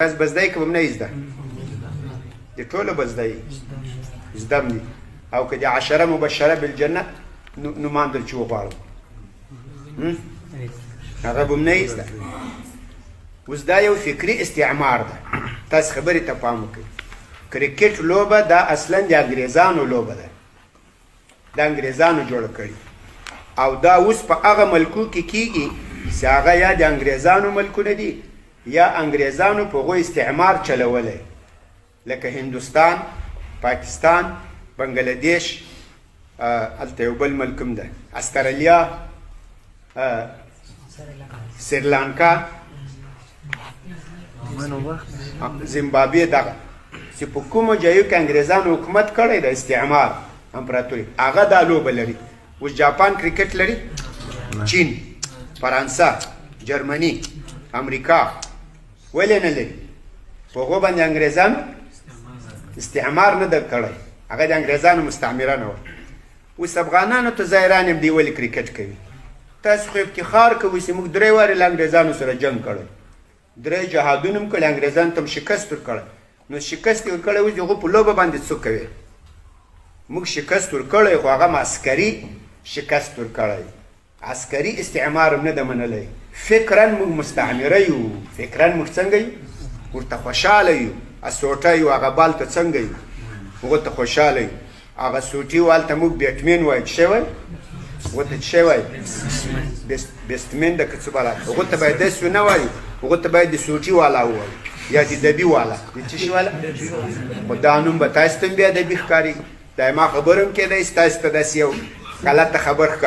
تاسو به زده یې که به نه یې زده دې ټوله به زده یې زده م دي او که د عشره مبشره بالجنه نومان در چې وغواړم هغه به م نه یې زده اوس دا یو فکري استعمار ده تاسو خبرې ته پام وکړئ کرکټ لوبه دا اصلا د انګریزانو لوبه ده د انګریزانو جوړه کړې او دا اوس په هغه ملکو کې کیږي چې هغه یا د انګریزانو ملکونه دي یا انګریزانو په هغوی استعمار چلولی لکه هندوستان پاکستان بنګلادیش هلته یو بل ملک هم ده استرالیا سریلانکا زیمبابوې دغه چې په کومو ځایو کې انګریزانو حکومت کړی د استعمار امپراتوري هغه دا لوبه لري اوس جاپان کرکټ لري چین فرانسه جرمني امریکا ولې نه لري په هغو باندې انګریزانو استعمار نه ده کړی هغه د انګریزانو مستعمره نه وه اوس افغانانو ته ظاهران هم دی ولې کرکټ کوي تاسو خو افتخار کوئ چې موږ 3 وارې له انګریزانو سره جنګ کړی 3 جهادونه هم کړي انګریزانو ته هم شکست ورکړی نو شکست یې ورکړی اوس د هغو په لوبه باندې څه کوي موږ شکست ورکړی خو هغه هم عسکري شکست ورکړی عسکري استعمار هم نه ده منلی فکرا موږ مستعمره یو فکرا موږ څنګه یو ورته خوشحاله یو اسوټه یو هغه بال ته څنګه یو هغو ته خوشحاله یو هغه سوټي والته موږ بیټمین وایو څه شی وایو هغو ته څه شی وایو بیسټمین ده که څه بلا هغو ته باید داسې ونه وایو هغو ته باید د سوټي والا ووایو یا د دبي والا د څه شي والا خو دا نوم به تاسو ته هم بیا دبي ښکارېږي دا ما خبره هم کېدی چې تاسو ته داسې یو غلطه خبر